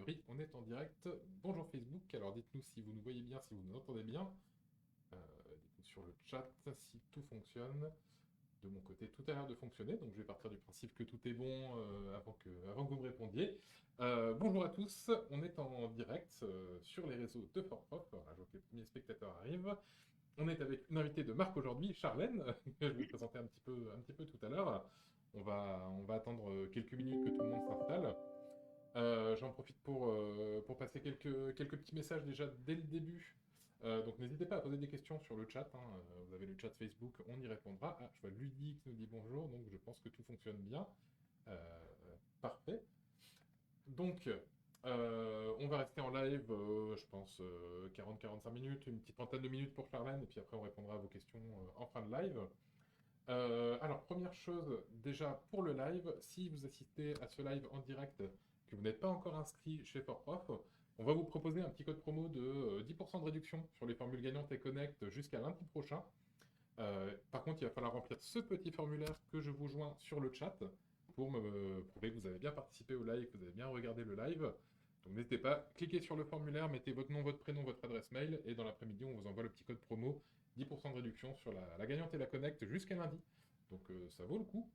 priori, on est en direct. Bonjour Facebook, alors dites-nous si vous nous voyez bien, si vous nous entendez bien. Dites-nous sur le chat si tout fonctionne. De mon côté, tout a l'air de fonctionner, donc je vais partir du principe que tout est bon avant que vous me répondiez. Bonjour à tous, on est en direct sur les réseaux de ForProf. Voilà, je vois que les premiers spectateurs arrivent. On est avec une invitée de marque aujourd'hui, Charlène, que je vais présenter un petit peu tout à l'heure. On va attendre quelques minutes que tout le monde s'installe. J'en profite pour passer quelques petits messages déjà dès le début. Donc n'hésitez pas à poser des questions sur le chat, hein. Vous avez le chat Facebook, on y répondra. Ah, je vois Ludy qui nous dit bonjour, donc je pense que tout fonctionne bien. Euh, Parfait. Donc, on va rester en live, je pense, 40-45 minutes, une petite trentaine de minutes pour Charlène, et puis après on répondra à vos questions en fin de live. Alors, première chose, déjà pour le live, si vous assistez à ce live en direct, que vous n'êtes pas encore inscrit chez ForProf, on va vous proposer un petit code promo de 10% de réduction sur les formules gagnantes et Connect jusqu'à lundi prochain. Par contre, il va falloir remplir ce petit formulaire que je vous joins sur le chat pour me prouver que vous avez bien participé au live, que vous avez bien regardé le live. Donc n'hésitez pas, cliquez sur le formulaire, mettez votre nom, votre prénom, votre adresse mail, et dans l'après-midi, on vous envoie le petit code promo, 10% de réduction sur la gagnante et la Connect jusqu'à lundi. Donc ça vaut le coup.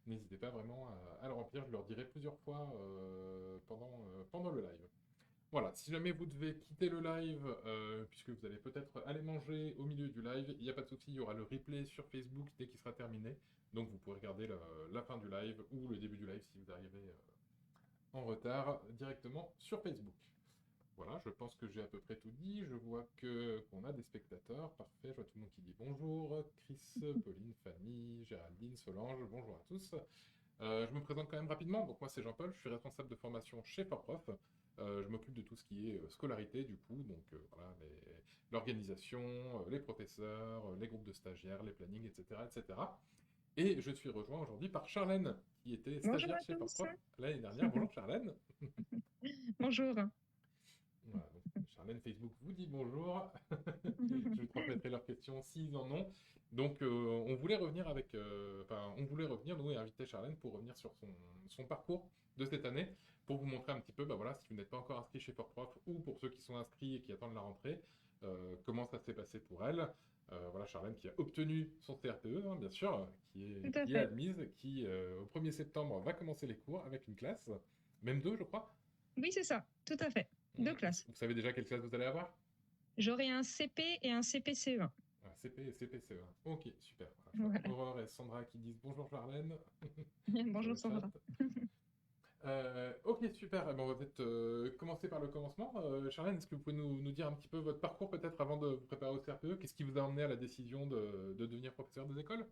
N'hésitez pas vraiment à le remplir, je leur dirai plusieurs fois pendant le live. Voilà, si jamais vous devez quitter le live, puisque vous allez peut-être aller manger au milieu du live, il n'y a pas de souci, il y aura le replay sur Facebook dès qu'il sera terminé. Donc vous pourrez regarder la fin du live ou le début du live si vous arrivez en retard directement sur Facebook. Voilà, je pense que j'ai à peu près tout dit. Je vois qu'on a des spectateurs. Parfait, je vois tout le monde qui dit bonjour. Chris, Pauline, Fanny, Géraldine, Solange, bonjour à tous. Je me présente quand même rapidement. Donc moi c'est Jean-Paul, je suis responsable de formation chez ForProf. Je m'occupe de tout ce qui est scolarité du coup, donc voilà, l'organisation, les professeurs, les groupes de stagiaires, les plannings, etc., etc. Et je suis rejoint aujourd'hui par Charlène, qui était Bonjour stagiaire à chez tous. ForProf l'année dernière. Bonjour Charlène. Bonjour. Voilà, donc Charlène Facebook vous dit bonjour. Je lui transmettrai leurs questions s'ils en ont. Donc, on voulait revenir on voulait revenir, nous, et inviter Charlène pour revenir sur son parcours de cette année, pour vous montrer un petit peu, bah voilà, si vous n'êtes pas encore inscrit chez ForProf, ou pour ceux qui sont inscrits et qui attendent la rentrée, comment ça s'est passé pour elle. Voilà, Charlène qui a obtenu son CRTE, hein, bien sûr, Tout à qui est fait. admise, qui, au 1er septembre, va commencer les cours avec une classe, même deux, je crois. Oui, c'est ça. Tout à fait. Deux classes. Vous savez déjà quelle classe vous allez avoir? J'aurai un CP et un CPCE1. Ah, CP et CPCE1. Ok, super. Voilà, je vois Voilà. Aurore et Sandra qui disent bonjour Charlène sur Bonjour le chat. Sandra. Ok, super. Eh ben, on va peut-être commencer par le commencement. Charlène, est-ce que vous pouvez nous dire un petit peu votre parcours peut-être avant de vous préparer au CRPE? Qu'est-ce qui vous a emmené à la décision de devenir professeur des écoles?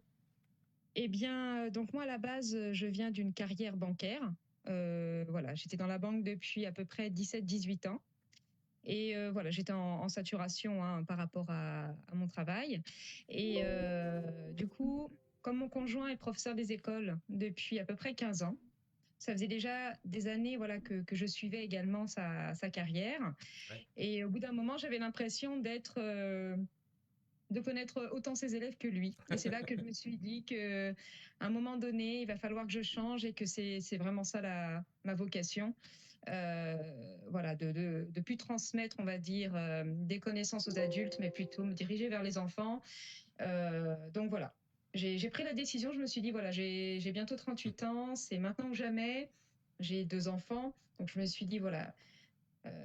Eh bien, donc moi à la base, je viens d'une carrière bancaire. Voilà, j'étais dans la banque depuis à peu près 17-18 ans. Et voilà, j'étais en saturation hein, par rapport à mon travail. Et du coup, comme mon conjoint est professeur des écoles depuis à peu près 15 ans, ça faisait déjà des années voilà, que je suivais également sa carrière. Ouais. Et au bout d'un moment, j'avais l'impression de connaître autant ses élèves que lui. Et c'est là que je me suis dit qu'à un moment donné, il va falloir que je change et que c'est vraiment ça ma vocation. Voilà, de plus transmettre, on va dire, des connaissances aux adultes, mais plutôt me diriger vers les enfants. Donc voilà, j'ai pris la décision, je me suis dit, voilà, j'ai bientôt 38 ans, c'est maintenant ou jamais. J'ai deux enfants, donc je me suis dit, voilà,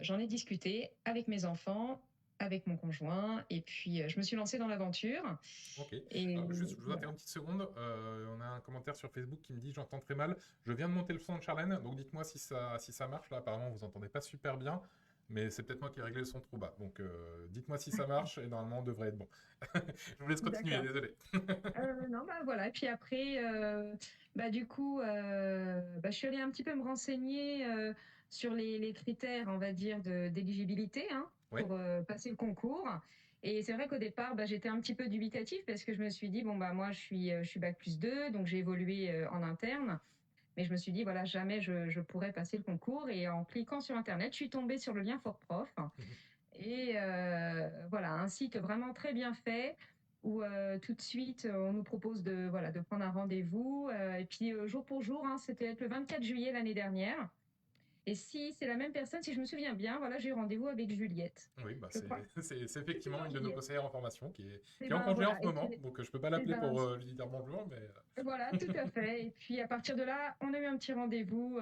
j'en ai discuté avec mes enfants, avec mon conjoint, et puis je me suis lancée dans l'aventure. Ok. Et Alors, juste, je vous voilà. interromps une petite seconde. On a un commentaire sur Facebook qui me dit j'entends très mal. Je viens de monter le son de Charlène, donc dites-moi si ça marche. Là, apparemment, vous entendez pas super bien, mais c'est peut-être moi qui ai réglé le son trop bas. Donc, dites-moi si ça marche et normalement, on devrait être bon. Je vous laisse continuer, D'accord. désolé. Non, bah voilà. Et puis après, bah du coup, bah, je suis allée un petit peu me renseigner sur les critères, on va dire, d'éligibilité hein, Oui. pour passer le concours. Et c'est vrai qu'au départ, bah, j'étais un petit peu dubitative parce que je me suis dit, bon, bah moi, je suis bac plus 2 donc j'ai évolué en interne. Mais je me suis dit, voilà, jamais je pourrais passer le concours. Et en cliquant sur Internet, je suis tombée sur le lien ForProf. Et voilà, un site vraiment très bien fait où tout de suite on nous propose de prendre un rendez-vous. Et puis jour pour jour, hein, c'était le 24 juillet l'année dernière. Et si c'est la même personne, si je me souviens bien, voilà, j'ai eu rendez-vous avec Juliette, Oui, bah je crois. c'est C'est effectivement toujours une de nos Juliette. conseillères en formation Et qui est en ben congé en voilà, ce moment, donc je peux pas et l'appeler ben pour lui dire bonjour, mais voilà, tout à fait. Et puis à partir de là, on a eu un petit rendez-vous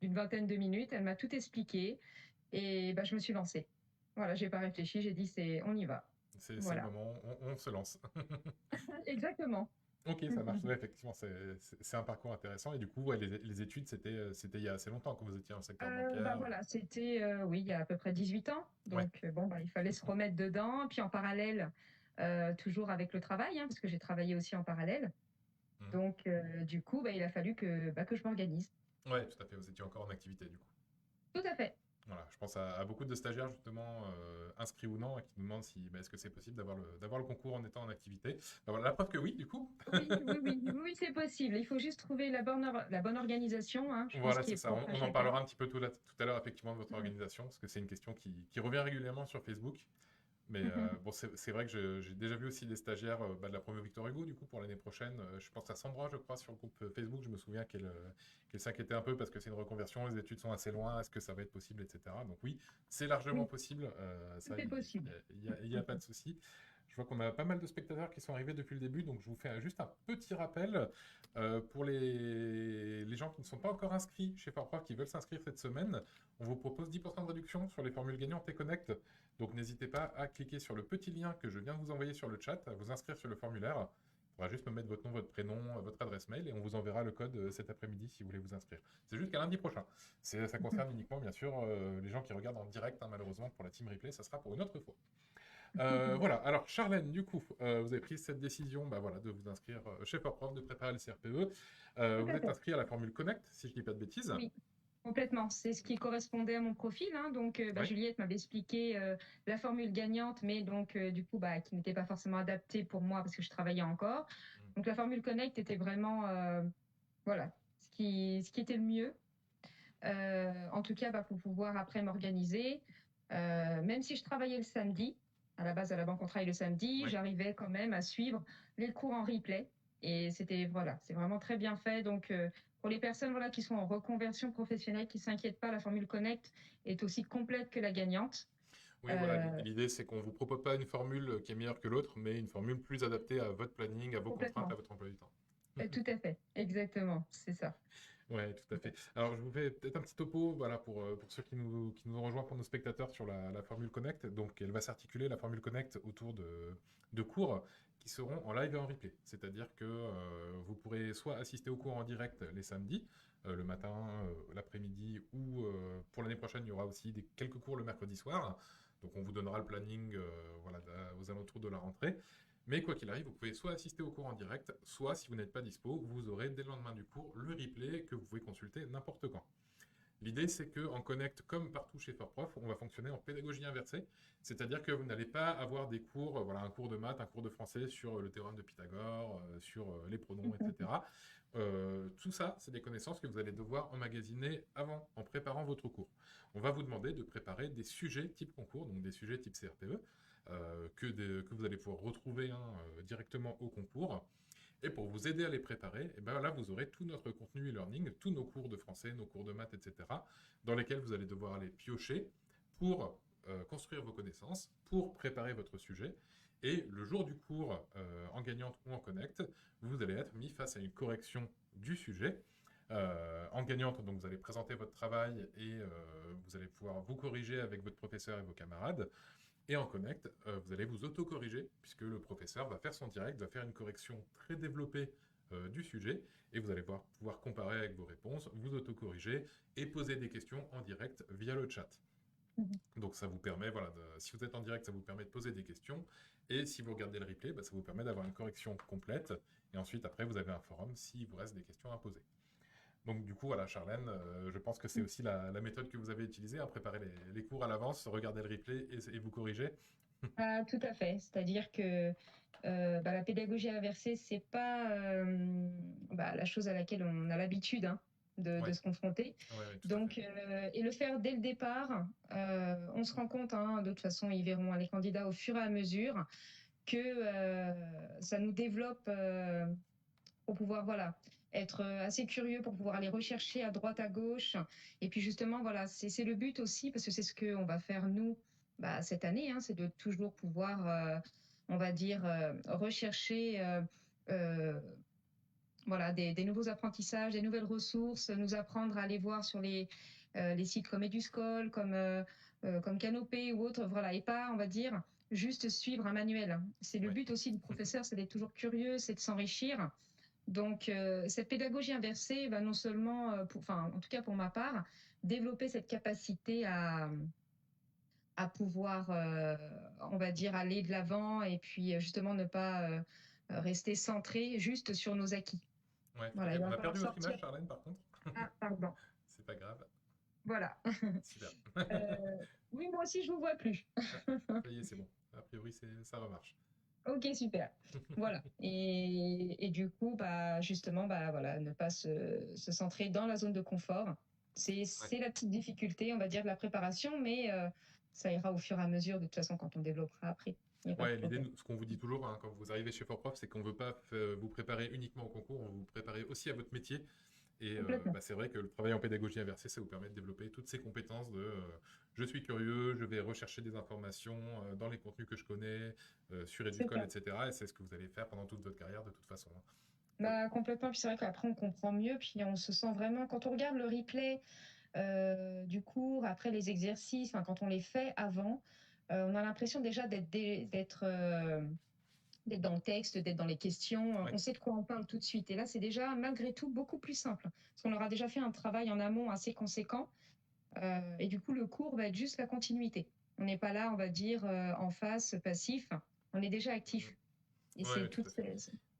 d'une vingtaine de minutes. Elle m'a tout expliqué et ben, je me suis lancée. Voilà, j'ai pas réfléchi, j'ai dit on y va. c'est le Voilà, moment, on se lance. exactement. Ok, ça marche. Mhm. Ouais, effectivement, c'est un parcours intéressant. Et du coup, ouais, les études, c'était il y a assez longtemps que vous étiez dans le secteur Bah bancaire. voilà, c'était oui, il y a à peu près 18 ans. Ouais. Donc bon, bah, il fallait se remettre dedans. Puis en parallèle, toujours avec le travail, hein, parce que j'ai travaillé aussi en parallèle. Mhm. Donc du coup, bah, il a fallu que je m'organise. Ouais, tout à fait. Vous étiez encore en activité, du coup. Tout à fait. Voilà, je pense à beaucoup de stagiaires justement inscrits ou non et qui nous demandent si bah, est-ce que c'est possible d'avoir le concours en étant en activité. Bah, voilà, la preuve que oui, du coup. Oui, oui, oui, oui, oui, c'est possible. Il faut juste trouver la bonne organisation, hein, je pense, Voilà, qui c'est est ça. propre à On en chacun. parlera un petit peu tout à l'heure effectivement de votre Mm. organisation parce que c'est une question qui revient régulièrement sur Facebook. Mais Mhm. bon, c'est vrai que j'ai déjà vu aussi des stagiaires bah, de la promo Victor Hugo, du coup, pour l'année prochaine. Je pense à Sandra, je crois, sur le groupe Facebook. Je me souviens qu'elle s'inquiétait un peu parce que c'est une reconversion, les études sont assez loin, est-ce que ça va être possible, etc. Donc oui, c'est largement Oui, possible. tout Ça, est possible. il y a pas de souci. Je vois qu'on a pas mal de spectateurs qui sont arrivés depuis le début, donc je vous fais juste un petit rappel pour les gens qui ne sont pas encore inscrits chez Farprof, qui veulent s'inscrire cette semaine. On vous propose 10% de réduction sur les formules gagnantes et Connect. Donc n'hésitez pas à cliquer sur le petit lien que je viens de vous envoyer sur le chat, à vous inscrire sur le formulaire. Il faudra juste me mettre votre nom, votre prénom, votre adresse mail et on vous enverra le code cet après-midi si vous voulez vous inscrire. C'est jusqu'à lundi prochain. Ça concerne uniquement bien sûr les gens qui regardent en direct, hein, malheureusement pour la team replay, ça sera pour une autre fois. Voilà, alors Charlène, du coup, vous avez pris cette décision bah, voilà, de vous inscrire chez Forprof, de préparer le CRPE. Tout Vous à êtes fait. inscrit à la formule Connect, si je ne dis pas de bêtises. Oui, complètement. C'est ce qui correspondait à mon profil, hein. Donc, bah, Oui. Juliette m'avait expliqué la formule gagnante, mais donc, du coup, bah, qui n'était pas forcément adaptée pour moi parce que je travaillais encore. Donc, la formule Connect était vraiment, voilà, ce qui était le mieux. En tout cas, bah, pour pouvoir après m'organiser. Même si je travaillais le samedi, à la base à la banque on travaille le samedi, Oui. j'arrivais quand même à suivre les cours en replay. Et c'était voilà, c'est vraiment très bien fait. Donc pour les personnes voilà qui sont en reconversion professionnelle, qui s'inquiètent pas, la formule Connect est aussi complète que la gagnante. Oui, voilà, Euh, l'idée c'est qu'on ne vous propose pas une formule qui est meilleure que l'autre, mais une formule plus adaptée à votre planning, à vos contraintes, à Complètement. votre emploi du temps. Tout à fait, exactement, c'est ça. Ouais, tout à fait. Alors, je vous fais peut-être un petit topo, voilà, pour ceux qui nous ont rejoints, pour nos spectateurs, sur la Formule Connect. Donc, elle va s'articuler, la Formule Connect, autour de cours qui seront en live et en replay. C'est-à-dire que vous pourrez soit assister aux cours en direct les samedis, le matin, l'après-midi, ou pour l'année prochaine, il y aura aussi quelques cours le mercredi soir. Donc, on vous donnera le planning voilà, aux alentours de la rentrée. Mais quoi qu'il arrive, vous pouvez soit assister au cours en direct, soit si vous n'êtes pas dispo, vous aurez dès le lendemain du cours le replay que vous pouvez consulter n'importe quand. L'idée, c'est qu'en Connect, comme partout chez Fortprof, on va fonctionner en pédagogie inversée, c'est-à-dire que vous n'allez pas avoir des cours, voilà, un cours de maths, un cours de français sur le théorème de Pythagore, sur les pronoms, etc. Tout ça, c'est des connaissances que vous allez devoir emmagasiner avant, en préparant votre cours. On va vous demander de préparer des sujets type concours, donc des sujets type CRPE, que vous allez pouvoir retrouver hein, directement au concours. Et pour vous aider à les préparer, et ben là, vous aurez tout notre contenu e-learning, tous nos cours de français, nos cours de maths, etc., dans lesquels vous allez devoir aller piocher pour construire vos connaissances, pour préparer votre sujet. Et le jour du cours, en gagnante ou en connect, vous allez être mis face à une correction du sujet. En gagnante, donc vous allez présenter votre travail et vous allez pouvoir vous corriger avec votre professeur et vos camarades. Et en Connect, vous allez vous auto-corriger, puisque le professeur va faire son direct, va faire une correction très développée du sujet, et vous allez pouvoir comparer avec vos réponses, vous auto-corriger et poser des questions en direct via le chat. Donc ça vous permet, voilà, si vous êtes en direct, ça vous permet de poser des questions, et si vous regardez le replay, bah, ça vous permet d'avoir une correction complète, et ensuite après vous avez un forum s'il vous reste des questions à poser. Donc du coup, voilà, Charlène, je pense que c'est aussi la méthode que vous avez utilisée, à préparer les cours à l'avance, regarder le replay et vous corriger. Ah, tout à fait. C'est-à-dire que bah, la pédagogie inversée, c'est pas bah, la chose à laquelle on a l'habitude hein, de Ouais, se confronter. ouais, ouais, tout à fait. Donc, et le faire dès le départ, on se rend compte, hein, de toute façon, ils verront les candidats au fur et à mesure que ça nous développe pour pouvoir, voilà. être assez curieux pour pouvoir aller rechercher à droite, à gauche. Et puis justement, voilà, c'est le but aussi, parce que c'est ce qu'on va faire nous cette année, hein, c'est de toujours pouvoir, on va dire, rechercher euh, voilà, des nouveaux apprentissages, des nouvelles ressources, nous apprendre à aller voir sur les sites comme Eduscol, comme Canopé ou autres, voilà, et pas, on va dire, juste suivre un manuel. C'est le Ouais. but aussi du professeur, c'est d'être toujours curieux, c'est de s'enrichir. Donc, cette pédagogie inversée va non seulement, enfin, en tout cas pour ma part, développer cette capacité à pouvoir, on va dire, aller de l'avant et puis justement ne pas rester centré juste sur nos acquis. Ouais, tout à Voilà, il fait. va On a falloir perdu votre sortir. image, Charlène, par contre. Ah, pardon. C'est pas grave. Voilà. Super. Oui, moi aussi, je vous vois plus. Ah, ça y est, c'est bon. A priori, ça remarche. Ok, super. Voilà. Et du coup, justement, voilà, ne pas se centrer dans la zone de confort. Ouais. C'est la petite difficulté, on va dire, de la préparation, mais ça ira au fur et à mesure, de toute façon, quand on développera après. Il n'y a pas de Ouais, l'idée, problème. ce qu'on vous dit toujours, hein, quand vous arrivez chez Forprof, c'est qu'on ne veut pas vous préparer uniquement au concours, on veut vous préparer aussi à votre métier. Et Complètement. c'est vrai que le travail en pédagogie inversée, ça vous permet de développer toutes ces compétences de je suis curieux, je vais rechercher des informations dans les contenus que je connais, sur C'est Educol, ça. etc. Et c'est ce que vous allez faire pendant toute votre carrière de toute façon, hein. Complètement. Puis c'est vrai qu'après, on comprend mieux, puis on se sent vraiment, quand on regarde le replay du cours, après les exercices, enfin, quand on les fait avant, on a l'impression déjà d'être dans le texte, d'être dans les questions. Ouais. On sait de quoi on parle tout de suite. Et là, c'est déjà, malgré tout, beaucoup plus simple. Parce qu'on aura déjà fait un travail en amont assez conséquent. Et du coup, le cours va être juste la continuité. On n'est pas là, on va dire, en face, passif. On est déjà actif. Et Ouais, tout à fait.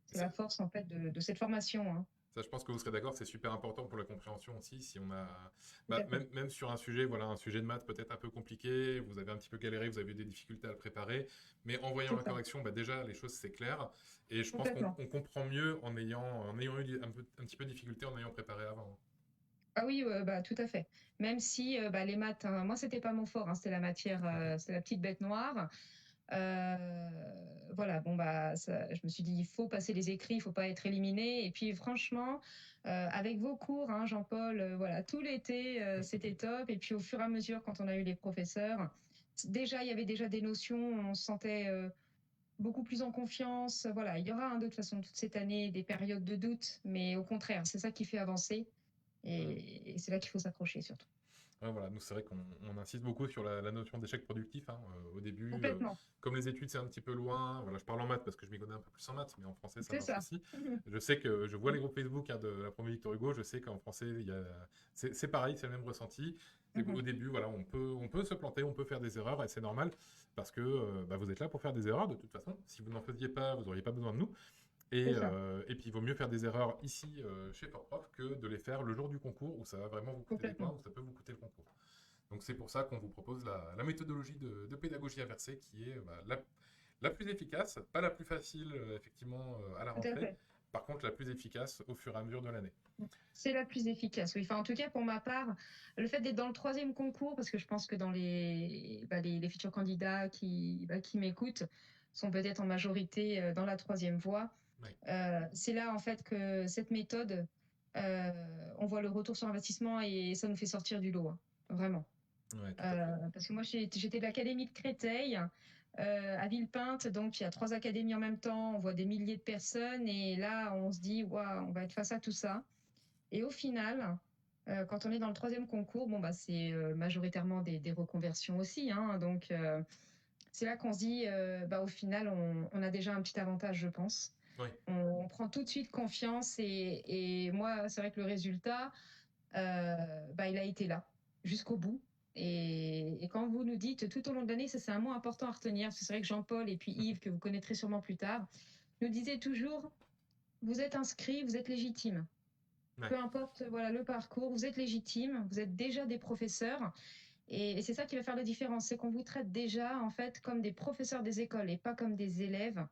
c'est la force, en fait, de cette formation, hein. Ça, je pense que vous serez d'accord, c'est super important pour la compréhension aussi. Si on a, Tout à fait. même sur un sujet, voilà, un sujet de maths peut-être un peu compliqué, vous avez un petit peu galéré, vous avez eu des difficultés à le préparer, mais en voyant C'est la ça. correction, déjà les choses c'est clair. Et je pense qu'on Complètement. on comprend mieux en ayant eu un petit peu de difficulté en ayant préparé avant. Ah oui, tout à fait. Même si les maths, hein, moi, c'était pas mon fort, hein, c'était la matière, c'était la petite bête noire. Euh, voilà, je me suis dit, il faut passer les écrits, il faut pas être éliminé. Et puis, franchement, avec vos cours, hein, Jean-Paul, voilà, tout l'été, c'était top. Et puis, au fur et à mesure, quand on a eu les professeurs, déjà, il y avait déjà des notions, on se sentait beaucoup plus en confiance. Voilà, il y aura, hein, de toute façon, toute cette année, des périodes de doute, mais au contraire, c'est ça qui fait avancer. Et c'est là qu'il faut s'accrocher, surtout. Ouais, voilà, nous c'est vrai qu'on insiste beaucoup sur la notion d'échec productif, hein. Au début, Complètement, comme les études c'est un petit peu loin, voilà, je parle en maths parce que je m'y connais un peu plus en maths, mais en français ça c'est marche ça. aussi. Je sais que je vois les groupes Facebook, hein, de la promo Victor Hugo, je sais qu'en français c'est pareil, c'est le même ressenti. C'est qu'au début, voilà, on peut se planter, on peut faire des erreurs et c'est normal parce que vous êtes là pour faire des erreurs de toute façon. Si vous n'en faisiez pas, vous n'auriez pas besoin de nous. C'est ça, Et puis, il vaut mieux faire des erreurs ici chez Fortprof que de les faire le jour du concours où ça va vraiment vous coûter des points, complètement. où ça peut vous coûter le concours. Donc, c'est pour ça qu'on vous propose la méthodologie de pédagogie inversée qui est la plus efficace, pas la plus facile, effectivement, à la Tout à rentrée. fait. Par contre, la plus efficace au fur et à mesure de l'année. C'est la plus efficace, oui. Enfin, en tout cas, pour ma part, le fait d'être dans le troisième concours, parce que je pense que dans les futurs candidats qui m'écoutent sont peut-être en majorité dans la troisième voie, Oui, c'est là, en fait, que cette méthode, euh, on voit le retour sur investissement et ça nous fait sortir du lot, hein. Vraiment. ouais, tout à fait. Parce que moi, j'étais de l'Académie de Créteil, à Villepinte, donc il y a 3 académies en même temps, on voit des milliers de personnes, et là, on se dit, waouh, on va être face à tout ça. Et au final, quand on est dans le troisième concours, c'est majoritairement des reconversions aussi, hein, donc c'est là qu'on se dit, au final, on a déjà un petit avantage, je pense. Oui, On prend tout de suite confiance, et moi, c'est vrai que le résultat, il a été là, jusqu'au bout. Et quand vous nous dites tout au long de l'année, ça c'est un mot important à retenir, parce que c'est vrai que Jean-Paul et puis Yves, que vous connaîtrez sûrement plus tard, nous disaient toujours, vous êtes inscrits, vous êtes légitimes. ouais. Peu importe, voilà, le parcours, vous êtes légitimes, vous êtes déjà des professeurs. Et c'est ça qui va faire la différence, c'est qu'on vous traite déjà en fait comme des professeurs des écoles et pas comme des élèves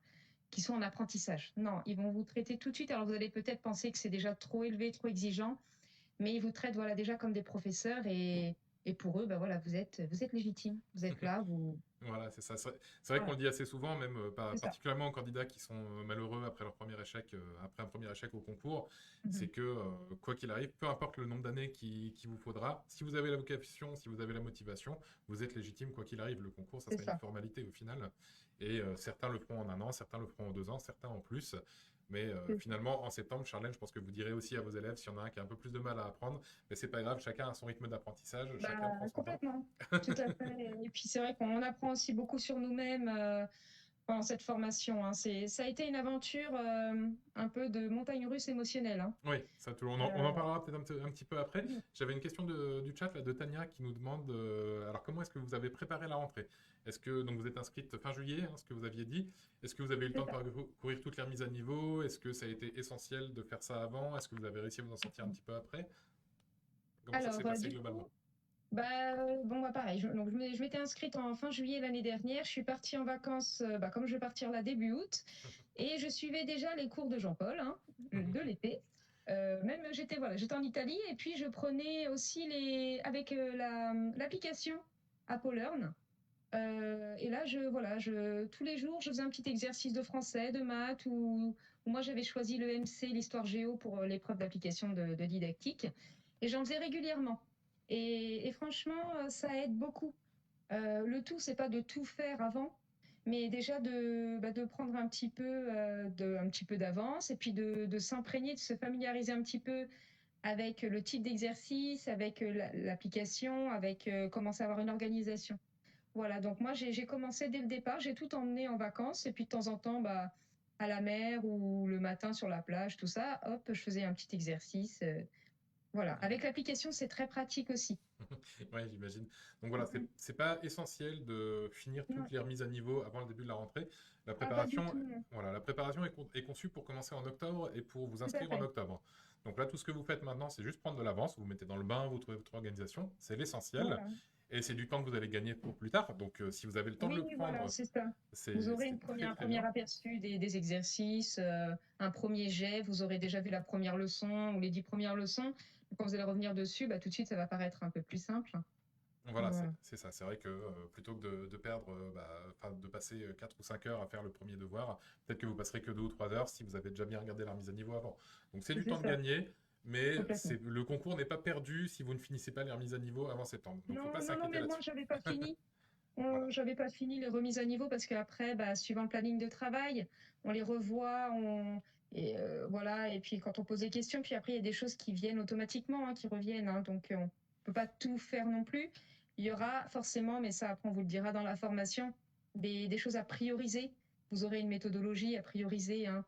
qui sont en apprentissage. Non, ils vont vous traiter tout de suite. Alors vous allez peut-être penser que c'est déjà trop élevé, trop exigeant, mais ils vous traitent voilà déjà comme des professeurs, et pour eux, voilà, vous êtes légitimes, vous êtes là, Voilà, c'est ça. C'est vrai qu'on Voilà, le dit assez souvent, même c'est ça. particulièrement aux candidats qui sont malheureux après leur premier échec, après un premier échec au concours, c'est Mhm. que quoi qu'il arrive, peu importe le nombre d'années qu'il vous faudra, si vous avez la vocation, si vous avez la motivation, vous êtes légitime quoi qu'il arrive. Le concours, ça C'est sera une ça. formalité au final. Et certains le feront en un an, certains le feront en 2 ans, certains en plus. Mais C'est ça. finalement, en septembre, Charlène, je pense que vous direz aussi à vos élèves, s'il y en a un qui a un peu plus de mal à apprendre, mais c'est pas grave, chacun a son rythme d'apprentissage, Bah, chacun prend son temps. complètement, tout à fait. Et puis c'est vrai qu'on apprend aussi beaucoup sur nous-mêmes pendant cette formation, hein. Ça a été une aventure un peu de montagne russe émotionnelle, hein. Oui, ça, on en Euh, parlera peut-être un petit peu après. J'avais une question du chat là, de Tania qui nous demande alors comment est-ce que vous avez préparé la rentrée? Est-ce que donc vous êtes inscrite fin juillet, hein, ce que vous aviez dit? Est-ce que vous avez eu le c'est temps de ça. parcourir toutes les remises à niveau? Est-ce que ça a été essentiel de faire ça avant? Est-ce que vous avez réussi à vous en sortir un petit peu après? Comment ça s'est Alors, passé du globalement? coup, bon, bah, pareil. Donc, je m'étais inscrite en fin juillet l'année dernière. Je suis partie en vacances, comme je vais partir là début août. Et je suivais déjà les cours de Jean-Paul, hein, de l'été. Même j'étais en Italie et puis je prenais aussi avec l'application Apple Learn. Et là, tous les jours, je faisais un petit exercice de français, de maths, ou moi j'avais choisi le MC, l'histoire géo pour l'épreuve d'application de didactique. Et j'en faisais régulièrement. Et franchement, ça aide beaucoup. Le tout, c'est pas de tout faire avant, mais déjà de prendre un petit peu d'avance et puis de s'imprégner, de se familiariser un petit peu avec le type d'exercice, avec l'application, avec commencer à avoir une organisation. Voilà, donc moi j'ai commencé dès le départ, j'ai tout emmené en vacances et puis de temps en temps, bah, à la mer ou le matin sur la plage, tout ça, hop, je faisais un petit exercice. Voilà, avec l'application, c'est très pratique aussi. Ouais, j'imagine. Donc voilà, Mhm. c'est pas essentiel de finir Non, toutes les remises à niveau avant le début de la rentrée. La ah, pas du préparation, tout, non. voilà, la préparation est conçue pour commencer en octobre et pour vous Tout à inscrire en fait. octobre. Donc là, tout ce que vous faites maintenant, c'est juste prendre de l'avance, vous vous mettez dans le bain, vous trouvez votre organisation, c'est l'essentiel. Voilà. Et c'est du temps que vous allez gagner pour plus tard. Donc si vous avez le temps de Oui, le voilà, prendre, c'est ça. Vous aurez c'est très un très premier bien. aperçu des exercices, un premier jet, vous aurez déjà vu la première leçon ou les 10 premières leçons. Quand vous allez revenir dessus, bah, tout de suite, ça va paraître un peu plus simple. Voilà, Voilà. c'est ça. C'est vrai que plutôt que de perdre, enfin, de passer 4 ou 5 heures à faire le premier devoir, peut-être que vous passerez que 2 ou 3 heures si vous avez déjà bien regardé la remise à niveau avant. Donc c'est du C'est temps de ça, gagner, mais complètement. le concours n'est pas perdu si vous ne finissez pas les remises à niveau avant septembre. Donc faut Non, pas non, non, s'inquiéter mais moi, là-dessus. j'avais pas fini. Voilà. J'avais pas fini les remises à niveau parce qu'après, bah, suivant le planning de travail, on les revoit, et voilà. Et puis quand on pose des questions, puis après il y a des choses qui viennent automatiquement, hein, qui reviennent, hein, donc on peut pas tout faire non plus. Il y aura forcément, mais ça après on vous le dira dans la formation, des choses à prioriser. Vous aurez une méthodologie à prioriser, hein,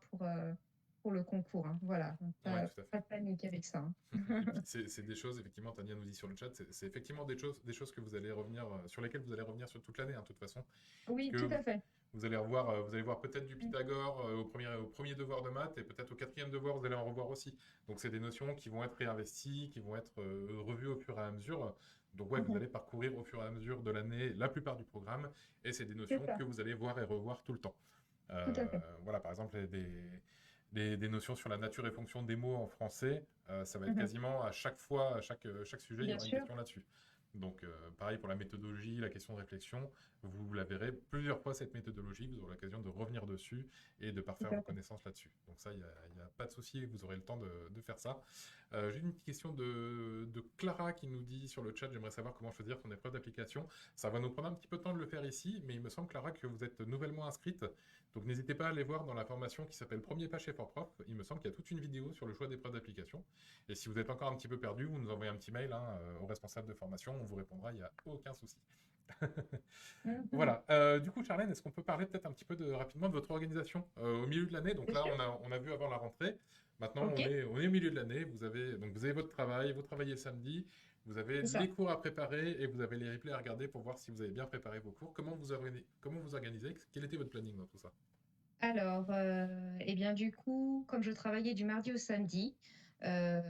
pour le concours, hein. Voilà, donc Ouais, tout à fait. pas de panique avec ça, Et puis hein. c'est des choses, effectivement, Tania nous dit sur le chat, c'est effectivement des choses que vous allez revenir, sur lesquelles vous allez revenir sur toute l'année, hein, de toute façon. Parce Oui, que tout à fait. vous allez voir peut-être du Pythagore au premier devoir de maths et peut-être au quatrième devoir, vous allez en revoir aussi. Donc c'est des notions qui vont être réinvesties, qui vont être revues au fur et à mesure. Donc ouais, vous Mhm. allez parcourir au fur et à mesure de l'année la plupart du programme et c'est des C'est notions ça, que vous allez voir et revoir tout le temps. tout à fait. Voilà, par exemple, des notions sur la nature et fonction des mots en français, ça va être Mhm. quasiment à chaque fois, à chaque sujet, il y Bien aura une sûr, question là-dessus. Donc, pareil pour la méthodologie, la question de réflexion, vous la verrez plusieurs fois cette méthodologie, vous aurez l'occasion de revenir dessus et de tout parfaire à vos fait. connaissances là-dessus. Donc ça, il y a pas de souci, vous aurez le temps de faire ça. J'ai une petite question de Clara qui nous dit sur le chat, j'aimerais savoir comment choisir son épreuve d'application. Ça va nous prendre un petit peu de temps de le faire ici, mais il me semble, Clara, que vous êtes nouvellement inscrite. Donc n'hésitez pas à aller voir dans la formation qui s'appelle Premier pas chez Fort Prof. Il me semble qu'il y a toute une vidéo sur le choix d'épreuve d'application. Et si vous êtes encore un petit peu perdu, vous nous envoyez un petit mail hein, au responsable de formation, on vous répondra, il n'y a aucun souci. Mhm. Voilà. Du coup, Charlène, est-ce qu'on peut parler peut-être un petit peu rapidement de votre organisation au milieu de l'année? Donc Bien là, sûr. on a vu avant la rentrée. Maintenant, Ok, on est au milieu de l'année. Vous avez votre travail, vous travaillez le samedi, vous avez c'est les ça. cours à préparer et vous avez les replays à regarder pour voir si vous avez bien préparé vos cours. Comment vous organisez? Quel était votre planning dans tout ça? Alors, eh bien, du coup, comme je travaillais du mardi au samedi, euh,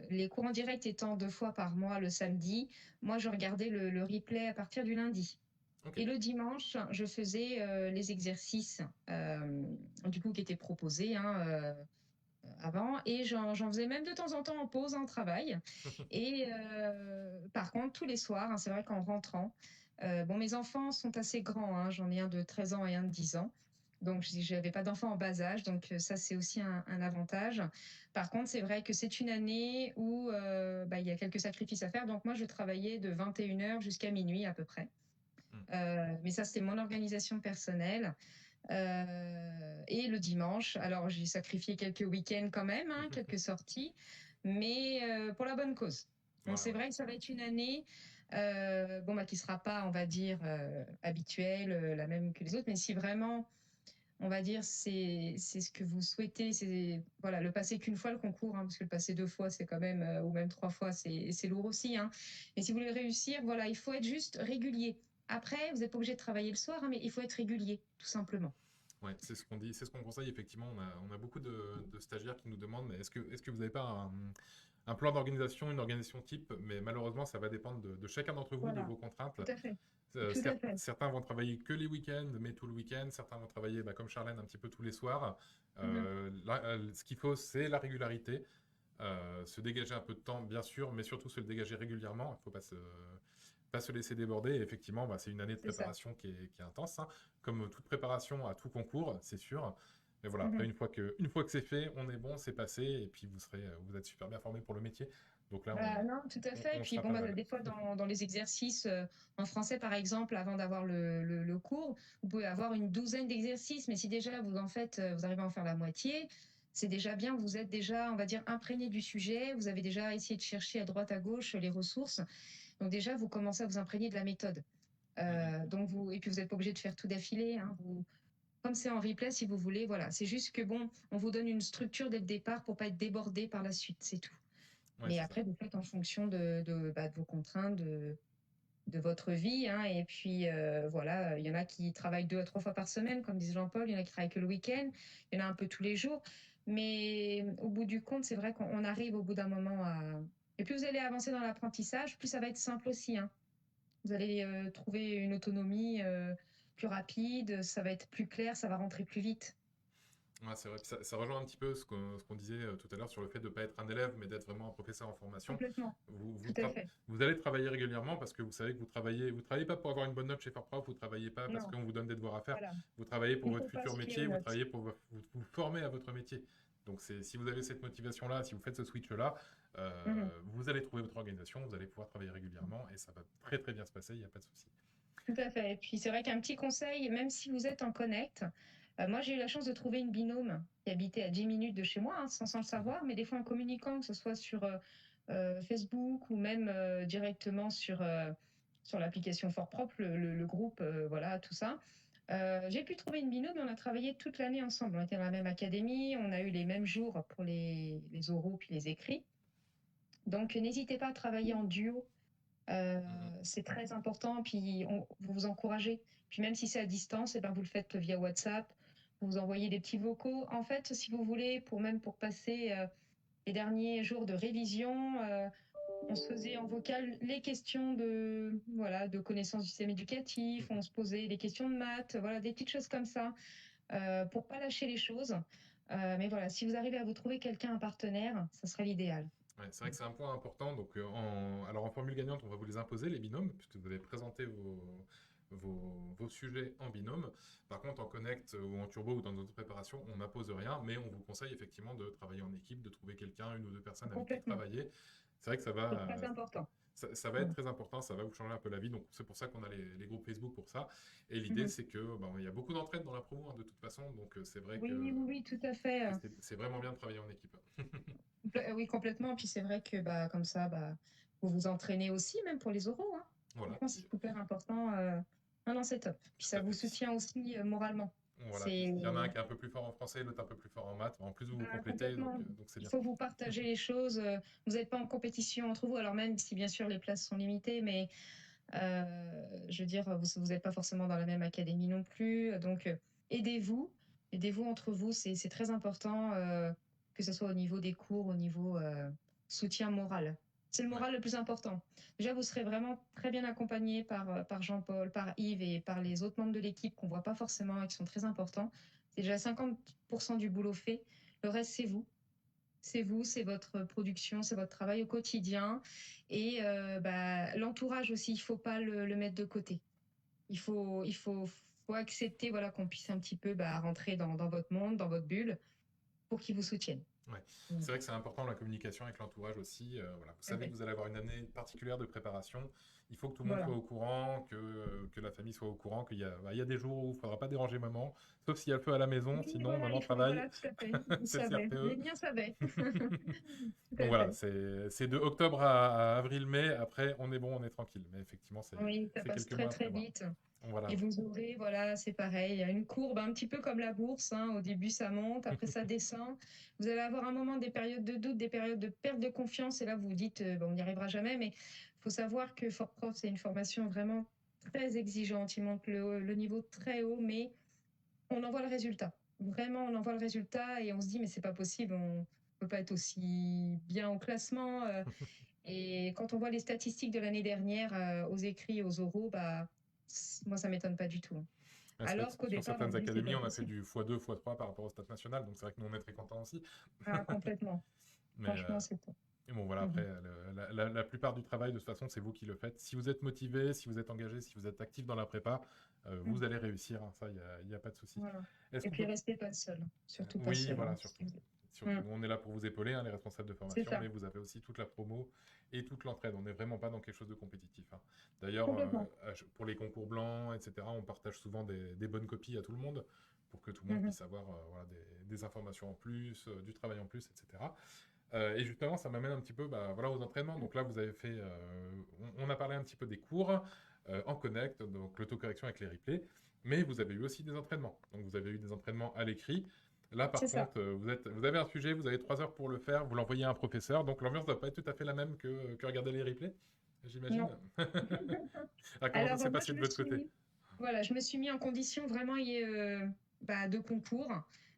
les cours en direct étant 2 fois par mois le samedi, moi, je regardais le replay à partir du lundi. Ok. Et le dimanche, je faisais les exercices du coup qui étaient proposés, hein, avant, et j'en faisais même de temps en temps en pause en travail. Et par contre, tous les soirs, hein, c'est vrai qu'en rentrant, Bon, mes enfants sont assez grands, hein. J'en ai un de 13 ans et un de 10 ans. Donc, je n'avais pas d'enfants en bas âge. Donc, ça, c'est aussi un avantage. Par contre, c'est vrai que c'est une année où bah, il y a quelques sacrifices à faire. Donc, moi, je travaillais de 21 heures jusqu'à minuit à peu près. Mm. Mais ça, c'était mon organisation personnelle. Et le dimanche, alors j'ai sacrifié quelques week-ends quand même, hein, quelques sorties, mais pour la bonne cause. Ouais, Donc c'est ouais. vrai que ça va être une année, bon bah qui sera pas, on va dire, habituelle, la même que les autres, mais si vraiment, on va dire, c'est ce que vous souhaitez, c'est voilà, le passer qu'une fois le concours, hein, parce que le passer 2 fois, c'est quand même, ou même 3 fois, c'est lourd aussi, hein. Et si vous voulez réussir, voilà, il faut être juste régulier. Après, vous n'êtes pas obligé de travailler le soir, hein, mais il faut être régulier, tout simplement. Ouais, c'est ce qu'on dit, c'est ce qu'on conseille effectivement. On a beaucoup de stagiaires qui nous demandent, mais est-ce que vous n'avez pas un plan d'organisation, une organisation type? Mais malheureusement, ça va dépendre de chacun d'entre vous, de Voilà, vos contraintes. tout à fait. Tout à fait. Certains vont travailler que les week-ends, mais tout le week-end. Certains vont travailler, bah, comme Charlène, un petit peu tous les soirs. Mhm. Ce qu'il faut, c'est la régularité. Se dégager un peu de temps, bien sûr, mais surtout se le dégager régulièrement. Il ne faut pas se laisser déborder. Et effectivement, bah, c'est une année de C'est ça. préparation qui est intense, hein, comme toute préparation à tout concours, c'est sûr. Mais voilà, après, Mhm. une fois que c'est fait, on est bon, c'est passé, et puis vous êtes super bien formé pour le métier. Donc là, Bah, non, tout à fait. Et on puis sera bon, pas bah, mal. des fois, dans les exercices en français, par exemple, avant d'avoir le cours, vous pouvez avoir une douzaine d'exercices. Mais si déjà vous en faites, vous arrivez à en faire la moitié, c'est déjà bien. Vous êtes déjà, on va dire, imprégné du sujet. Vous avez déjà essayé de chercher à droite, à gauche les ressources. Donc déjà, vous commencez à vous imprégner de la méthode. Mhm. Et puis vous n'êtes pas obligé de faire tout d'affilée, hein. Comme c'est en replay, si vous voulez, voilà. C'est juste que bon, on vous donne une structure dès le départ pour pas être débordé par la suite, c'est tout. Ouais, Mais c'est ça. après, vous faites en fonction de vos contraintes, de votre vie, hein. Et puis voilà, il y en a qui travaillent 2 à 3 fois par semaine, comme disait Jean-Paul. Il y en a qui travaillent que le week-end. Il y en a un peu tous les jours. Mais au bout du compte, c'est vrai qu'on arrive au bout d'un moment à. Et plus vous allez avancer dans l'apprentissage, plus ça va être simple aussi, hein. Vous allez trouver une autonomie plus rapide, ça va être plus clair, ça va rentrer plus vite. Ouais, c'est vrai. Puis ça rejoint un petit peu ce qu'on disait tout à l'heure sur le fait de ne pas être un élève, mais d'être vraiment un professeur en formation. Complètement, Vous, vous, tout à tra- fait. vous allez travailler régulièrement parce que vous savez que vous travaillez pas pour avoir une bonne note chez Farprof, vous travaillez pas parce Non, qu'on vous donne des devoirs à faire, voilà. vous travaillez pour Il ne votre faut pas futur se fier métier, aux vous notes. travaillez pour vous former à votre métier. Donc si vous avez cette motivation-là, si vous faites ce switch-là, Mhm. vous allez trouver votre organisation, vous allez pouvoir travailler régulièrement et ça va très très bien se passer, il n'y a pas de souci. Tout à fait. Et puis c'est vrai qu'un petit conseil, même si vous êtes en connect, moi j'ai eu la chance de trouver une binôme qui habitait à 10 minutes de chez moi, hein, sans le savoir, mais des fois en communiquant, que ce soit sur Facebook ou même directement sur l'application Fort Propre, le groupe, voilà, tout ça. J'ai pu trouver une binôme, on a travaillé toute l'année ensemble. On était dans la même académie, on a eu les mêmes jours pour les oraux puis les écrits. Donc n'hésitez pas à travailler en duo, Mhm. c'est très important. Puis vous vous encouragez. Puis même si c'est à distance, et ben vous le faites via WhatsApp. Vous envoyez des petits vocaux. En fait, si vous voulez, pour passer les derniers jours de révision, on se faisait en vocal les questions de connaissance du système éducatif. On se posait des questions de maths. Voilà, des petites choses comme ça pour pas lâcher les choses. Mais voilà, si vous arrivez à vous trouver quelqu'un, un partenaire, ça serait l'idéal. Ouais, c'est vrai que c'est un point important. Donc, alors en formule gagnante, on va vous les imposer, les binômes, puisque vous allez présenter vos sujets en binôme. Par contre, en connect ou en turbo ou dans notre préparation, on n'impose rien, mais on vous conseille effectivement de travailler en équipe, de trouver quelqu'un, une ou deux personnes avec qui Complètement. travailler. C'est vrai que C'est très important. ça va être très important, ça va vous changer un peu la vie. Donc, c'est pour ça qu'on a les groupes Facebook pour ça. Et l'idée, Mhm. c'est que bah, il y a beaucoup d'entraide dans la promo, hein, de toute façon. Donc, c'est vrai Oui, oui, oui, tout à fait. que c'est vraiment bien de travailler en équipe. Oui, complètement. Puis c'est vrai que bah, comme ça, bah, vous vous entraînez aussi, même pour les oraux, hein. Voilà, Franchement, c'est super important. Non, non, c'est top. Puis tout ça à vous fait. soutient aussi moralement. Voilà, puis C'est il y en a un qui est un peu plus fort en français, l'autre un peu plus fort en maths. En plus, vous vous complétez, complètement. donc c'est Il bien. faut vous partager les choses. Vous n'êtes pas en compétition entre vous. Alors même si bien sûr les places sont limitées, mais je veux dire, vous n'êtes pas forcément dans la même académie non plus. Donc aidez-vous, aidez-vous entre vous. C'est très important que ce soit au niveau des cours, au niveau soutien moral. C'est le Ouais. moral le plus important. Déjà, vous serez vraiment très bien accompagné par Jean-Paul, par Yves et par les autres membres de l'équipe qu'on voit pas forcément et qui sont très importants. C'est déjà 50% du boulot fait. Le reste, c'est vous. C'est vous, c'est votre production, c'est votre travail au quotidien. Et bah, l'entourage aussi, il ne faut pas le mettre de côté. faut accepter voilà, qu'on puisse un petit peu rentrer dans votre monde, dans votre bulle, pour qu'ils vous soutiennent. Ouais. Mm. C'est vrai que c'est important la communication avec l'entourage aussi. Voilà. Vous savez que Ouais. vous allez avoir une année particulière de préparation. Il faut que tout le monde soit Voilà. au courant, que la famille soit au courant, il y a des jours où il ne faudra pas déranger maman, sauf s'il y a le feu à la maison, Oui, sinon voilà, maman travaille, voilà, tout à fait. Ils c'est le savaient. Les CRTE. miens savaient. Tout Donc à voilà, fait. c'est de octobre à avril-mai. Après, on est bon, on est tranquille. Mais effectivement, Oui, ça c'est passe quelques très mois à très prévoir. vite. Voilà. Et vous aurez, voilà, c'est pareil, il y a une courbe un petit peu comme la bourse, hein. Au début, ça monte, après ça descend. Vous allez avoir un moment des périodes de doute, des périodes de perte de confiance, et là, vous vous dites, bon, on n'y arrivera jamais, mais il faut savoir que Fort Prof, c'est une formation vraiment très exigeante. Il monte le niveau très haut, mais on en voit le résultat. Vraiment, on en voit le résultat et on se dit, mais c'est pas possible, on peut pas être aussi bien au classement. Et quand on voit les statistiques de l'année dernière aux écrits, aux oraux, moi, ça m'étonne pas du tout. Ouais, c'est vrai que Alors qu'au sur départ, on certaines se dit, c'est académies, pas on a fait possible. du x2, x3 par rapport au stade national. Donc c'est vrai que nous, on est très contents aussi. Ah, complètement. Mais, Franchement, c'est tout. et bon, voilà, après, Mhm. la plupart du travail, de toute façon, c'est vous qui le faites. Si vous êtes motivé, si vous êtes engagé, si vous êtes actif dans la prépa, vous Mhm. allez réussir, hein. Ça, il y a pas de souci. Voilà. Est-ce Et qu'on puis, peut... restez pas seul. Surtout pas Oui, seul, voilà, hein. surtout. Surtout, Mhm. nous, on est là pour vous épauler, hein, les responsables de C'est formation, ça. mais vous avez aussi toute la promo et toute l'entraide. On n'est vraiment pas dans quelque chose de compétitif, hein. D'ailleurs, Complètement. pour les concours blancs, etc., on partage souvent des bonnes copies à tout le monde pour que tout le monde Mhm. puisse avoir voilà, des informations en plus, du travail en plus, etc. Et justement, ça m'amène un petit peu voilà, aux entraînements. Donc là, vous avez fait, on a parlé un petit peu des cours en connect, donc l'autocorrection avec les replays, mais vous avez eu aussi des entraînements. Donc vous avez eu des entraînements à l'écrit. Là, par C'est ça. contre, vous avez un sujet, vous avez 3 heures pour le faire, vous l'envoyez à un professeur, donc l'ambiance ne doit pas être tout à fait la même que regarder les replays, j'imagine. Non. Ah, comment ça Alors, s'est moi, passé de votre côté? je me suis mis en condition vraiment de concours.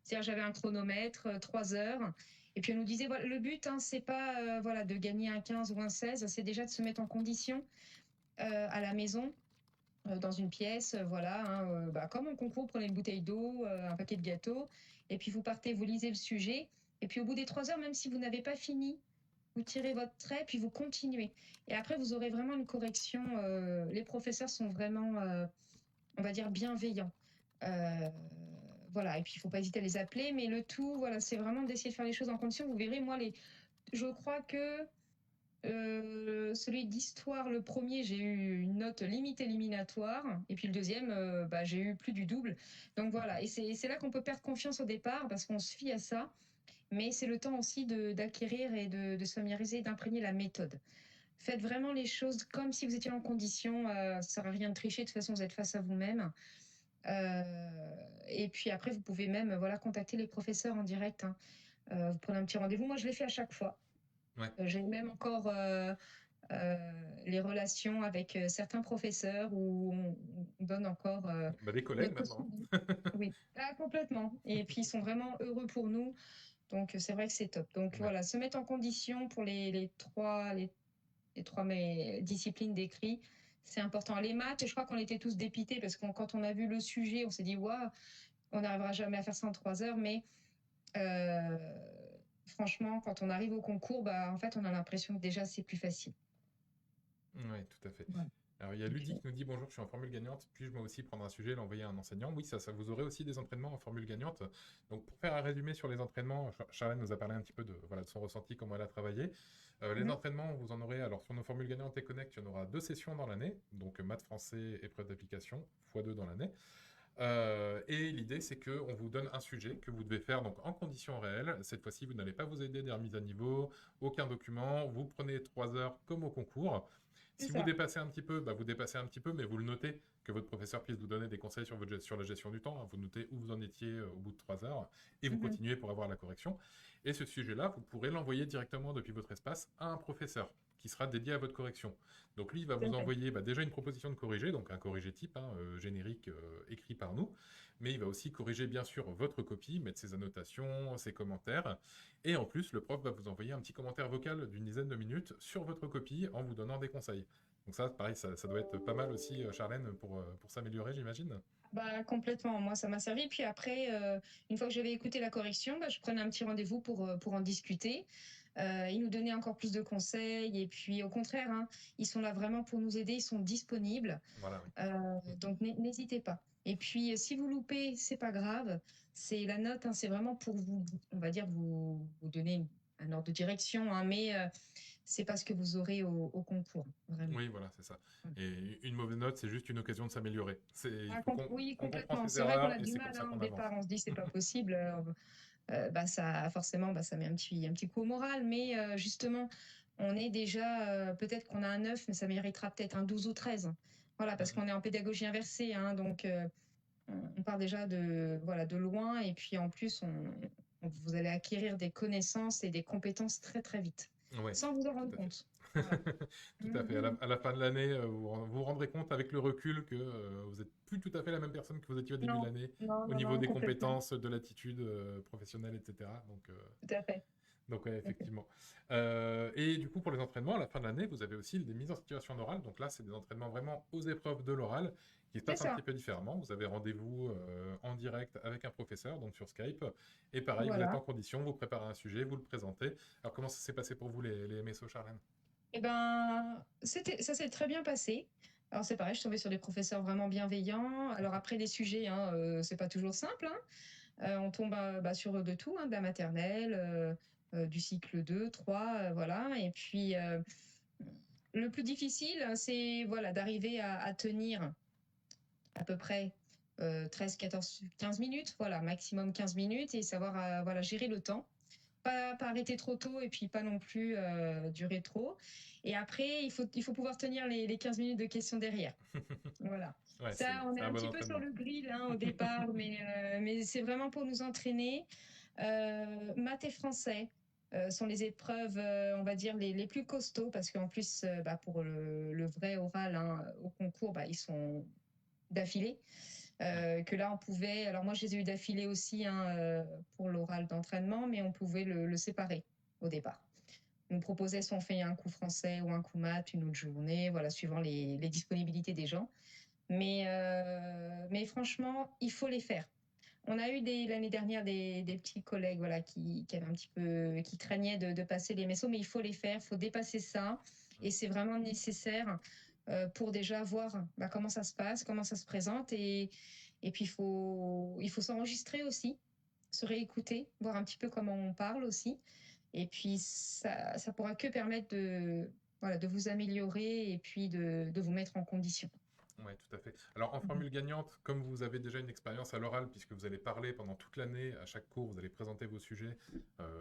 C'est-à-dire, j'avais un chronomètre, 3 heures. Et puis, on nous disait, voilà, le but, hein, c'est pas voilà, de gagner un 15 ou un 16, c'est déjà de se mettre en condition à la maison, dans une pièce, voilà, hein, comme en concours, prenez une bouteille d'eau, un paquet de gâteaux, et puis vous partez, vous lisez le sujet. Et puis, au bout des 3 heures, même si vous n'avez pas fini, vous tirez votre trait, puis vous continuez. Et après, vous aurez vraiment une correction. Les professeurs sont vraiment on va dire, bienveillant. Euh, voilà, et puis il ne faut pas hésiter à les appeler, mais le tout, voilà, c'est vraiment d'essayer de faire les choses en condition. Vous verrez, je crois que celui d'histoire, le premier, j'ai eu une note limite éliminatoire, et puis le deuxième, j'ai eu plus du double. Donc voilà, et c'est là qu'on peut perdre confiance au départ, parce qu'on se fie à ça, mais c'est le temps aussi d'acquérir et de se familiariser, d'imprégner la méthode. Faites vraiment les choses comme si vous étiez en condition, ça ne sert à rien de tricher, de toute façon vous êtes face à vous-même. Et puis après, vous pouvez même voilà, contacter les professeurs en direct, hein. Vous prenez un petit rendez-vous. Moi, je l'ai fait à chaque fois. Ouais. J'ai même encore les relations avec certains professeurs où on donne encore Bah, des collègues notre maintenant. suivi. Oui, complètement. Et puis, ils sont vraiment heureux pour nous. Donc, c'est vrai que c'est top. Donc, Ouais. voilà, se mettre en condition pour les trois disciplines d'écrit, c'est important. Les maths, je crois qu'on était tous dépités parce que quand on a vu le sujet, on s'est dit, waouh, on n'arrivera jamais à faire ça en 3 heures. Mais euh, franchement, quand on arrive au concours, en fait, on a l'impression que déjà, c'est plus facile. Oui, tout à fait. Voilà. Alors, il y a Et Ludie puis, qui nous dit bonjour, je suis en formule gagnante. Puis-je moi aussi prendre un sujet et l'envoyer à un enseignant? Oui, ça vous aurez aussi des entraînements en formule gagnante. Donc, pour faire un résumé sur les entraînements, Charlène nous a parlé un petit peu voilà, de son ressenti, comment elle a travaillé. Les mhm, entraînements, vous en aurez, alors sur nos formules gagnantes et Connect, il y en aura 2 sessions dans l'année, donc maths, français, épreuve d'application, x2 dans l'année. Et l'idée, c'est qu'on vous donne un sujet que vous devez faire donc en conditions réelles. Cette fois-ci, vous n'allez pas vous aider des remises à niveau, aucun document. Vous prenez 3 heures comme au concours. c'est Si vous ça. dépassez un petit peu, vous dépassez un petit peu, mais vous le notez, que votre professeur puisse vous donner des conseils sur la gestion du temps, hein. Vous notez où vous en étiez au bout de 3 heures et vous Mhm, continuez pour avoir la correction. Et ce sujet-là, vous pourrez l'envoyer directement depuis votre espace à un professeur qui sera dédié à votre correction. Donc lui, il va c'est vous vrai. envoyer déjà une proposition de corriger, donc un corrigé type, hein, générique écrit par nous, mais il va aussi corriger bien sûr votre copie, mettre ses annotations, ses commentaires, et en plus, le prof va vous envoyer un petit commentaire vocal d'une dizaine de minutes sur votre copie en vous donnant des conseils. Donc ça, pareil, ça doit être pas mal aussi, Charlène, pour s'améliorer, j'imagine. Complètement. Moi, ça m'a servi. Puis après, une fois que j'avais écouté la correction, je prenais un petit rendez-vous pour en discuter. Ils nous donnaient encore plus de conseils. Et puis, au contraire, hein, ils sont là vraiment pour nous aider. Ils sont disponibles. Voilà, oui. Donc, n'hésitez pas. Et puis, si vous loupez, c'est pas grave. C'est la note, hein, c'est vraiment pour vous, on va dire, vous donner un ordre de direction, hein, mais c'est pas ce que vous aurez au concours, vraiment. Oui, voilà, c'est ça. Voilà. Et une mauvaise note, c'est juste une occasion de s'améliorer. Il faut Oui, qu'on comprend complètement. ses C'est vrai qu'on a erreurs et du c'est comme mal, ça hein, au qu'on avance. départ. On se dit c'est pas possible. Bah ça, forcément, bah ça met un petit coup au moral. Mais justement, on est déjà, peut-être qu'on a un 9, mais ça méritera peut-être un 12 ou 13. Voilà, parce Mhm. qu'on est en pédagogie inversée, hein, donc on part déjà de, voilà, de loin. Et puis en plus, vous allez acquérir des connaissances et des compétences très très vite, Oui, sans vous en tout rendre à fait. compte. Voilà. Tout à fait. À la fin de l'année, vous vous rendrez compte avec le recul que vous n'êtes plus tout à fait la même personne que vous étiez au début de Non, l'année, non, au non, niveau non, des complètement. compétences, de l'attitude professionnelle, etc. Tout à fait. Donc ouais, effectivement. Et du coup, pour les entraînements, à la fin de l'année, vous avez aussi des mises en situation d'oral. Donc là, c'est des entraînements vraiment aux épreuves de l'oral qui se C'est passent un petit ça. peu différemment. Vous avez rendez-vous en direct avec un professeur, donc sur Skype. Et pareil, vous êtes en Voilà. condition, vous préparez un sujet, vous le présentez. Alors comment ça s'est passé pour vous, les MSO, Charlène? Eh ben, ça s'est très bien passé. Alors c'est pareil, je suis tombée sur des professeurs vraiment bienveillants. Alors après les sujets, hein, c'est pas toujours simple, hein. On tombe bah, sur de tout, hein, de la maternelle, du cycle 2, 3, voilà. Et puis le plus difficile, c'est voilà d'arriver à tenir à peu près 13, 14, 15 minutes, voilà, maximum 15 minutes, et savoir voilà, gérer le temps. Pas arrêter trop tôt et puis pas non plus durer trop. Et après, il faut pouvoir tenir les 15 minutes de questions derrière. Voilà. Ouais, Ça, on est c'est un un bon petit peu sur entraînement. le grill, hein, au départ, mais c'est vraiment pour nous entraîner. Maths et français sont les épreuves, on va dire, les plus costauds, parce qu'en plus, bah, pour le vrai oral, hein, au concours, bah, ils sont d'affilée. Ouais. Que là, on pouvait. Alors, moi, je les ai eu d'affilée aussi, hein, pour l'oral d'entraînement, mais on pouvait le séparer au départ. On nous proposait si on fait un coup français ou un coup maths une autre journée, voilà, suivant les disponibilités des gens. Mais franchement, il faut les faire. On a eu l'année dernière des petits collègues voilà, qui avaient un petit peu, qui craignaient de passer les MESO, mais il faut les faire, il faut dépasser ça. Et c'est vraiment nécessaire pour déjà voir bah, comment ça se passe, comment ça se présente. Et puis, il faut s'enregistrer aussi, se réécouter, voir un petit peu comment on parle aussi. Et puis, ça pourra que permettre voilà, de vous améliorer et puis de vous mettre en condition. Ouais, tout à fait. Alors, en formule gagnante, comme vous avez déjà une expérience à l'oral, puisque vous allez parler pendant toute l'année, à chaque cours, vous allez présenter vos sujets,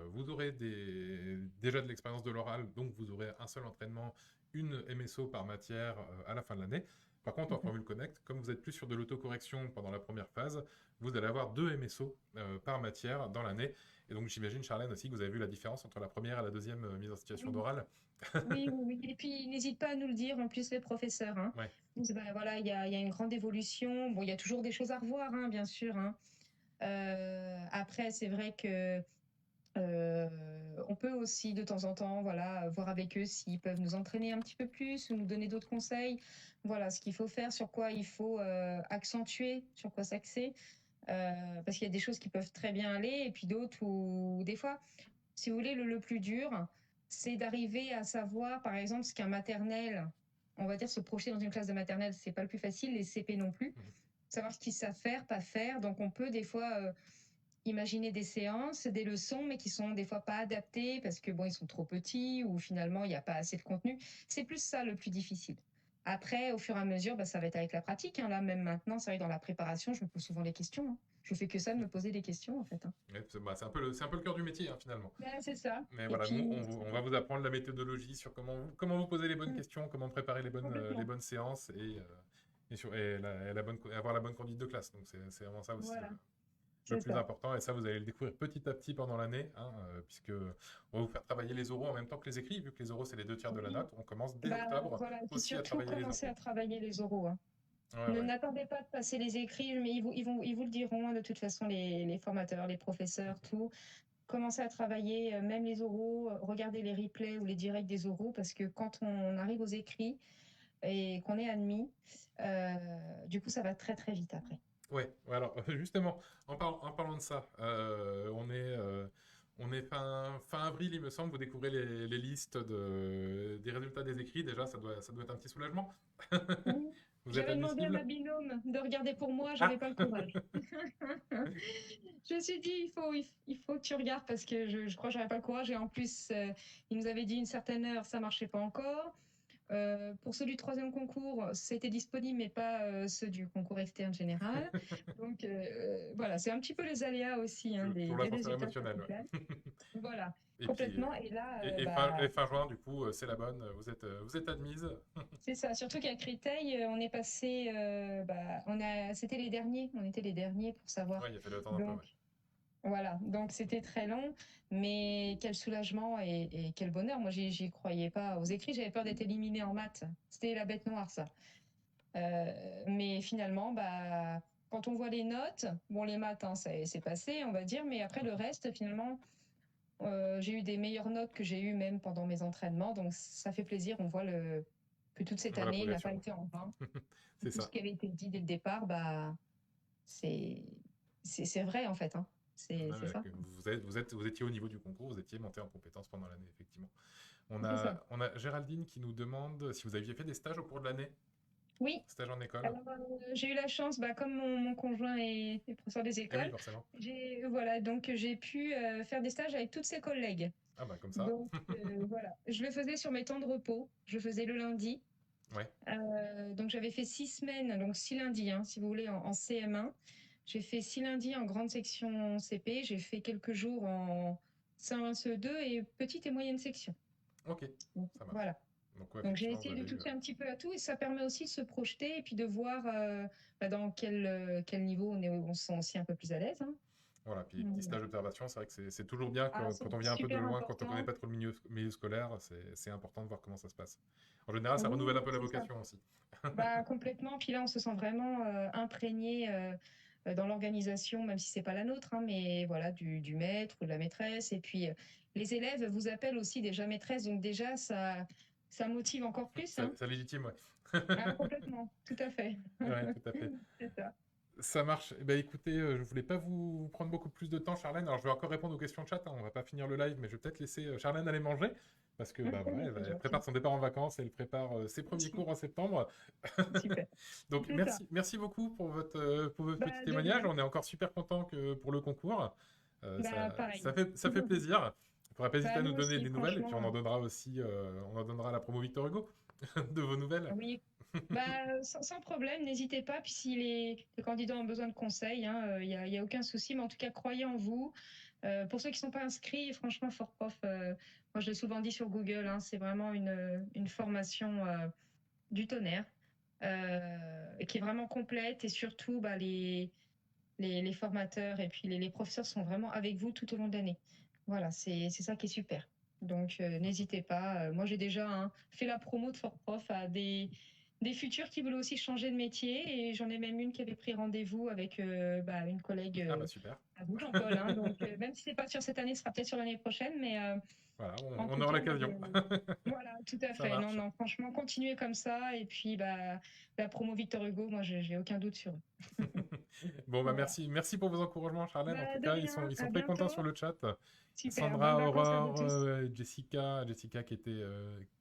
vous aurez déjà de l'expérience de l'oral, donc vous aurez un seul entraînement, une MSO par matière à la fin de l'année. Par contre, en Formule Connect, comme vous êtes plus sur de l'autocorrection pendant la première phase, vous allez avoir deux MSO par matière dans l'année. Et donc, j'imagine, Charlène, aussi, que vous avez vu la différence entre la première et la deuxième mise en situation Oui, d'oral. oui, oui, oui. Et puis, n'hésite pas à nous le dire, en plus, les professeurs, hein. Ouais. Ben, voilà, il y a une grande évolution. Bon, il y a toujours des choses à revoir, hein, bien sûr, hein. Après, c'est vrai que euh, on peut aussi, de temps en temps, voilà, voir avec eux s'ils peuvent nous entraîner un petit peu plus ou nous donner d'autres conseils. Voilà, ce qu'il faut faire, sur quoi il faut accentuer, sur quoi s'axer. Parce qu'il y a des choses qui peuvent très bien aller et puis d'autres où, des fois, si vous voulez, le plus dur, c'est d'arriver à savoir, par exemple, ce qu'un maternel, on va dire, se projeter dans une classe de maternelle, c'est pas le plus facile, les CP non plus. Mhm. Savoir ce qu'ils savent faire, pas faire. Donc, on peut des fois imaginer des séances, des leçons, mais qui sont des fois pas adaptées parce que bon, ils sont trop petits ou finalement il n'y a pas assez de contenu. C'est plus ça le plus difficile. Après, au fur et à mesure, bah, ça va être avec la pratique, hein. Là, même maintenant, c'est vrai que dans la préparation, je me pose souvent les questions, hein. Je fais que ça, de me poser des questions, en fait, hein. Ouais, c'est un peu c'est un peu le cœur du métier, hein, finalement. Ben, c'est ça. Mais Et voilà, nous, puis, on va vous apprendre la méthodologie sur comment vous poser les bonnes mm, questions, comment préparer les complètement. bonnes séances et avoir la bonne conduite de classe. Donc, c'est vraiment ça aussi Voilà, le c'est plus ça. important. Et ça, vous allez le découvrir petit à petit pendant l'année, hein, puisque on va vous faire travailler les oraux en même temps que les écrits, vu que les oraux, c'est les deux tiers de la Oui. note. On commence dès Bah, octobre voilà. Et puis aussi à surtout, travailler les commencer oraux. à travailler les oraux, hein. Ouais, ouais. N'attendez pas de passer les écrits, mais ils vous le diront, hein, de toute façon, les formateurs, les professeurs, tout. Commencez à travailler, même les oraux, regardez les replays ou les directs des oraux, parce que quand on arrive aux écrits et qu'on est admis, du coup, ça va très très vite après. Ouais, ouais, alors justement, en parlant de ça, On est fin avril, il me semble. Vous découvrez les listes des résultats des écrits. Déjà, ça doit être un petit soulagement. Mhm. Vous êtes J'avais demandé à ma admissible? binôme de regarder pour moi, Ah! j'avais pas le courage. Je me suis dit, il faut que tu regardes parce que je crois que j'avais pas le courage. Et en plus, il nous avait dit une certaine heure, ça marchait pas encore. Pour ceux du troisième concours, c'était disponible, mais pas ceux du concours externe général. Donc voilà, c'est un petit peu les aléas aussi hein, Toujours des l'ascenseur résultats émotionnel, certificats. ouais. Voilà, Et puis, complètement. Et là, fin juin, du coup, c'est la bonne. Vous êtes admise. c'est ça. Surtout qu'à Créteil, on est passé, c'était les derniers. On était les derniers pour savoir. Ouais, il a fallu attendre un peu, Donc ouais. voilà, donc c'était très long, mais quel soulagement et quel bonheur. Moi, j'y croyais pas aux écrits. J'avais peur d'être éliminée en maths. C'était la bête noire, ça. Mais finalement, quand on voit les notes, bon, les maths, hein, c'est passé, on va dire, mais après le reste, finalement, j'ai eu des meilleures notes que j'ai eues même pendant mes entraînements, donc ça fait plaisir. On voit que toute On cette voit la année n'a pas progression. été en vain. C'est Tout ce ça. qui avait été dit dès le départ, c'est c'est vrai en fait. Hein. Ouais, C'est ouais, ça. que vous étiez au niveau du concours, vous étiez monté en compétence pendant l'année, effectivement. On C'est ça. a, on a Géraldine qui nous demande si vous aviez fait des stages au cours de l'année, Oui. stage en école. Alors, j'ai eu la chance, comme mon conjoint est professeur des Eh oui, écoles, forcément. voilà, donc j'ai pu faire des stages avec tous ses collègues. Ah bah comme ça. Donc voilà, je le faisais sur mes temps de repos, je le faisais le lundi. Ouais, Donc j'avais fait 6 semaines, donc 6 lundis, hein, si vous voulez, en CM1. J'ai fait 6 lundis en grande section CP, j'ai fait quelques jours en CE1, CE2 et petite et moyenne section. ok, Donc, ça marche. voilà. Donc ouais, Donc j'ai effectivement, vous essayé de avez eu... toucher un petit peu à tout et ça permet aussi de se projeter et puis de voir dans quel niveau on se sent aussi un peu plus à l'aise. Hein. Voilà, puis petit Donc, stage d'observation, c'est vrai que c'est toujours bien ah, c'est quand on vient un peu de super loin, quand on connaît important. pas trop le milieu scolaire, c'est important de voir comment ça se passe. En général, ça Oui, renouvelle un peu la c'est ça. vocation aussi. Complètement. Puis là, on se sent vraiment imprégné dans l'organisation, même si c'est pas la nôtre, hein, mais voilà, du maître ou de la maîtresse. Et puis les élèves vous appellent aussi déjà maîtresse, donc déjà ça motive encore plus. Hein. Ça légitime, ouais. Ah, complètement, tout à fait. Ouais, tout à fait. C'est ça. Ça marche. Eh ben, écoutez, je voulais pas vous prendre beaucoup plus de temps, Charlène. Alors, je vais encore répondre aux questions de chat. Hein. On va pas finir le live, mais je vais peut-être laisser Charlène aller manger. Parce que bah, voilà, C'est elle gentil. prépare son départ en vacances, elle prépare ses premiers cours en septembre. Super. Donc, C'est ça. merci beaucoup pour votre petit De témoignage. rien. On est encore super content pour le concours. Pareil. Ça fait plaisir. Il faudra pas hésiter à nous Nous donner aussi, des nouvelles et puis on franchement. en donnera aussi, on en donnera à la promo Victor Hugo de vos nouvelles. Oui. Sans problème, n'hésitez pas. Puis si les candidats ont besoin de conseils, il y a aucun souci. Mais en tout cas, croyez en vous. Pour ceux qui ne sont pas inscrits, franchement, Fort Prof, moi je l'ai souvent dit sur Google, hein, c'est vraiment une formation du tonnerre qui est vraiment complète et surtout les formateurs et puis les professeurs sont vraiment avec vous tout au long de l'année. Voilà, c'est ça qui est super. Donc n'hésitez pas. Moi j'ai déjà fait la promo de Fort Prof à des futurs qui voulaient aussi changer de métier et j'en ai même une qui avait pris rendez-vous avec une collègue Ah bah super. à vous, Jean-Paul. Hein. Donc même si c'est pas sur cette année, ce sera peut-être sur l'année prochaine, mais Voilà, en on tout aura cas, moi, l'occasion. voilà, tout à Ça fait. Non, marche. non, franchement, continuez comme ça et puis la promo Victor Hugo, moi j'ai aucun doute sur eux. Bon, bah Voilà. merci pour vos encouragements, Charlène. En tout De cas, rien, ils sont à très contents sur bientôt. le chat. Super, bonnes Sandra, vacances à vous Aurore, tous. Jessica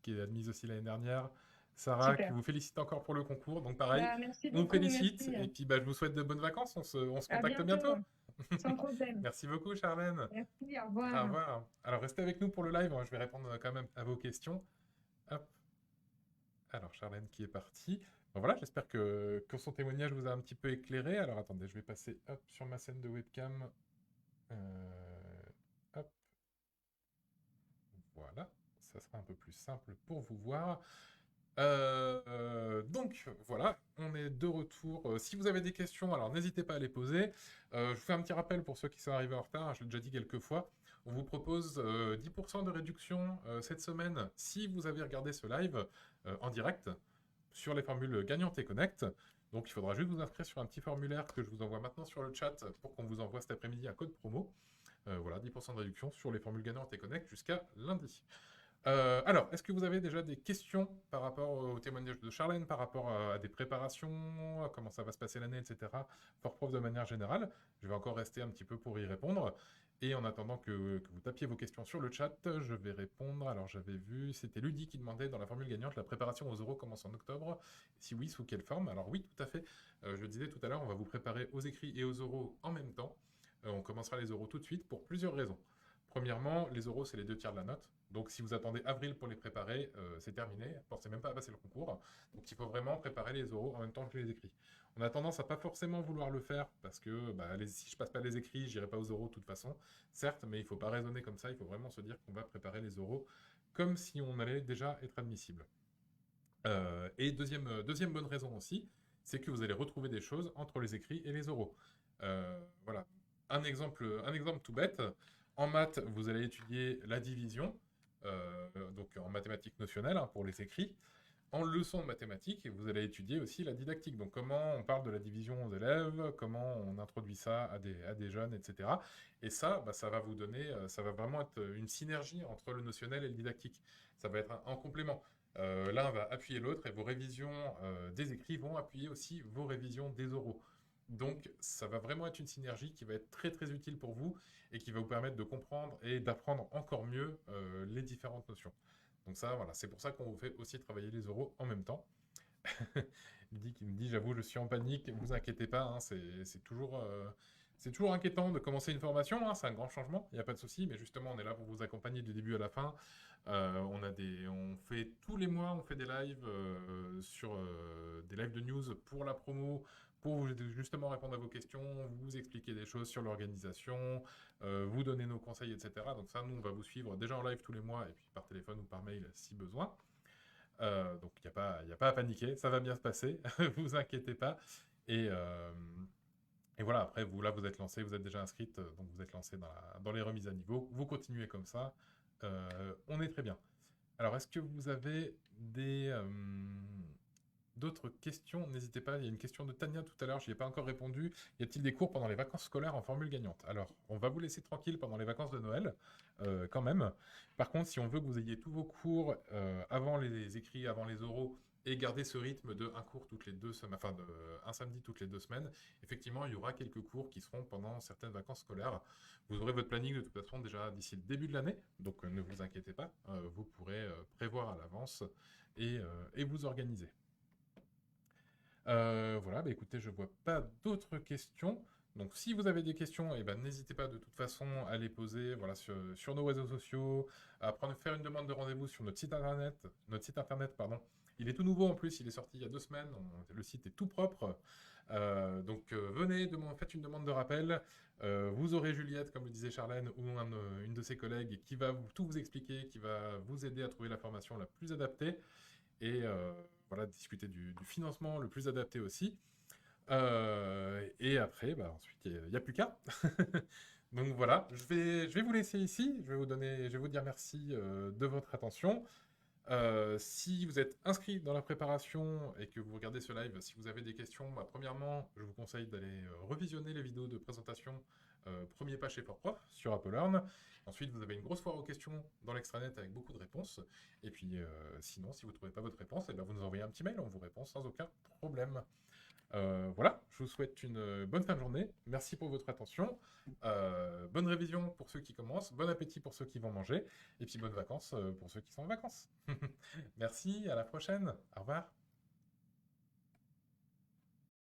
qui est admise aussi l'année dernière. Sarah qui Super. vous félicite encore pour le concours. Donc pareil, Merci on vous beaucoup, félicite merci. et puis bah, je vous souhaite de bonnes vacances. On se À contacte bientôt, bientôt. sans problème. Merci beaucoup, Charlène. Merci, au Au revoir. revoir. Alors restez avec nous pour le live. Je vais répondre quand même à vos questions. Hop. Alors Charlène qui est partie. Bon, voilà, j'espère que son témoignage vous a un petit peu éclairé. Alors attendez, je vais passer hop, sur ma scène de webcam. Hop, voilà, ça sera un peu plus simple pour vous voir. Donc voilà, on est de retour. Si vous avez des questions, alors n'hésitez pas à les poser. Je vous fais un petit rappel pour ceux qui sont arrivés en retard, je l'ai déjà dit quelques fois. On vous propose 10% de réduction cette semaine si vous avez regardé ce live en direct sur les formules gagnantes et connect. Donc il faudra juste vous inscrire sur un petit formulaire que je vous envoie maintenant sur le chat pour qu'on vous envoie cet après-midi un code promo. Voilà, 10% de réduction sur les formules gagnantes et connect jusqu'à lundi. Alors, est-ce que vous avez déjà des questions par rapport au témoignage de Charlène, par rapport à des préparations, à comment ça va se passer l'année, etc. Fort Prof de manière générale. Je vais encore rester un petit peu pour y répondre. Et en attendant que vous tapiez vos questions sur le chat, je vais répondre. Alors j'avais vu, c'était Ludi qui demandait dans la formule gagnante, la préparation aux euros commence en octobre. Si oui, sous quelle forme? Alors oui, tout à fait. Je le disais tout à l'heure, on va vous préparer aux écrits et aux oraux en même temps. On commencera les oraux tout de suite pour plusieurs raisons. Premièrement, les oraux, c'est les 2 tiers de la note. Donc si vous attendez avril pour les préparer, c'est terminé. Vous ne pensez même pas à passer le concours. Donc il faut vraiment préparer les oraux en même temps que les écrits. On a tendance à pas forcément vouloir le faire parce que si je passe pas les écrits, j'irai pas aux oraux de toute façon. Certes, mais il faut pas raisonner comme ça. Il faut vraiment se dire qu'on va préparer les oraux comme si on allait déjà être admissible. Et deuxième bonne raison aussi, c'est que vous allez retrouver des choses entre les écrits et les oraux. Voilà. Un exemple tout bête. En maths, vous allez étudier la division, donc en mathématiques notionnelles hein, pour les écrits. En leçon de mathématiques, vous allez étudier aussi la didactique. Donc comment on parle de la division aux élèves, comment on introduit ça à des jeunes, etc. Et ça, ça va vous donner, ça va vraiment être une synergie entre le notionnel et le didactique. Ça va être un complément. L'un va appuyer l'autre et vos révisions des écrits vont appuyer aussi vos révisions des oraux. Donc ça va vraiment être une synergie qui va être très très utile pour vous et qui va vous permettre de comprendre et d'apprendre encore mieux les différentes notions. Donc ça, voilà, c'est pour ça qu'on vous fait aussi travailler les oraux en même temps. Il me dit, j'avoue, je suis en panique, ne vous inquiétez pas, hein, c'est toujours inquiétant de commencer une formation, hein, c'est un grand changement, il n'y a pas de souci, mais justement, on est là pour vous accompagner du début à la fin. On fait tous les mois, on fait des lives des lives de news pour la promo, pour justement répondre à vos questions, vous expliquer des choses sur l'organisation, vous donner nos conseils, etc. Donc ça, nous, on va vous suivre déjà en live tous les mois, et puis par téléphone ou par mail si besoin. Donc il n'y a pas à paniquer, ça va bien se passer, vous inquiétez pas. Et voilà, après, vous êtes lancé, vous êtes déjà inscrite, donc vous êtes lancé dans les remises à niveau. Vous continuez comme ça, on est très bien. Alors, est-ce que vous avez d'autres questions? N'hésitez pas, il y a une question de Tania tout à l'heure, je n'y ai pas encore répondu. Y a-t-il des cours pendant les vacances scolaires en formule gagnante? Alors, on va vous laisser tranquille pendant les vacances de Noël, quand même. Par contre, si on veut que vous ayez tous vos cours avant les écrits, avant les oraux, et garder ce rythme de un cours toutes les 2 semaines, enfin un samedi toutes les 2 semaines, effectivement, il y aura quelques cours qui seront pendant certaines vacances scolaires. Vous aurez votre planning de toute façon déjà d'ici le début de l'année, donc ne vous inquiétez pas, vous pourrez prévoir à l'avance et vous organiser. Voilà, écoutez, je vois pas d'autres questions. Donc si vous avez des questions, n'hésitez pas de toute façon à les poser voilà, sur nos réseaux sociaux, à faire une demande de rendez-vous sur notre site internet, pardon. Il est tout nouveau en plus, il est sorti il y a 2 semaines, le site est tout propre. Donc venez, faites une demande de rappel. Vous aurez Juliette, comme le disait Charlène, ou une de ses collègues qui va tout vous expliquer, qui va vous aider à trouver la formation la plus adaptée. Et voilà, discuter du financement le plus adapté aussi. Et après, ensuite, il n'y a plus qu'à. Donc voilà, je vais vous laisser ici. Je vais vous dire merci de votre attention. Si vous êtes inscrit dans la préparation et que vous regardez ce live, si vous avez des questions, premièrement, je vous conseille d'aller revisionner les vidéos de présentation premier pas chez ForProf sur Apple Learn. Ensuite, vous avez une grosse foire aux questions dans l'extranet avec beaucoup de réponses. Et puis, sinon, si vous ne trouvez pas votre réponse, vous nous envoyez un petit mail, on vous répond sans aucun problème. Voilà, je vous souhaite une bonne fin de journée. Merci pour votre attention. Bonne révision pour ceux qui commencent. Bon appétit pour ceux qui vont manger. Et puis bonnes vacances pour ceux qui sont en vacances. Merci, à la prochaine. Au revoir.